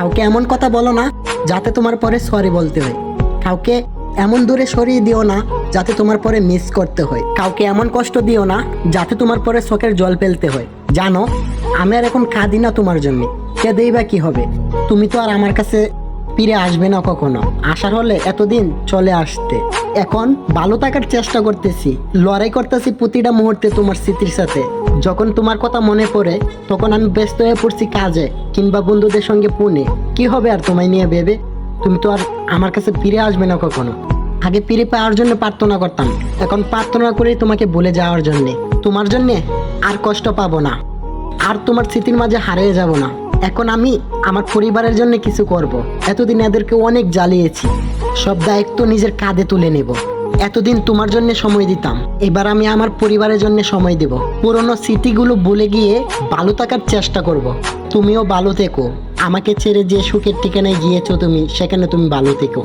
কাউকে এমন কথা বলো না যাতে তোমার পরে সরি বলতে হয়। কাউকে এমন দূরে সরিয়ে দিও না যাতে তোমার পরে মিস করতে হয়। কাউকে এমন কষ্ট দিও না যাতে তোমার পরে চোখের জল ফেলতে হয়। জানো, আমি আর এখন কাঁদি না তোমার জন্য, কেঁদেই বা কি হবে? তুমি তো আর আমার কাছে ফিরে আসবে না কখনো। আসার হলে এতদিন চলে আসতে। এখন ভালো থাকার চেষ্টা করতেছি, লড়াই করতেছি প্রতিটা মুহূর্তে তোমার স্মৃতির সাথে। যখন তোমার কথা মনে পড়ে তখন আমি ব্যস্ত হয়ে পড়ছি কাজে কিংবা বন্ধুদের সঙ্গে ফোনে। কি হবে আর তোমায় নিয়ে ভেবে? তুমি তো আর আমার কাছে ফিরে আসবে না কখনো। আগে ফিরে পাওয়ার জন্য প্রার্থনা করতাম, এখন প্রার্থনা করেই তোমাকে ভুলে যাওয়ার জন্যে। তোমার জন্যে আর কষ্ট পাবো না, আর তোমার স্মৃতির মাঝে হারিয়ে যাব না। এখন আমি আমার পরিবারের জন্য কিছু করব। এতদিন এদেরকে অনেক জ্বালিয়েছি, সব দায়িত্ব নিজের কাঁধে তুলে নেব। এতদিন তোমার জন্য সময় দিতাম, এবার আমি আমার পরিবারের জন্য সময় দেব। পুরনো স্মৃতিগুলো ভুলে গিয়ে ভালো থাকার চেষ্টা করব। তুমিও ভালো থেকো। আমাকে ছেড়ে যে সুখের ঠিকানায় গিয়েছো তুমি, সেখানে তুমি ভালো থেকো।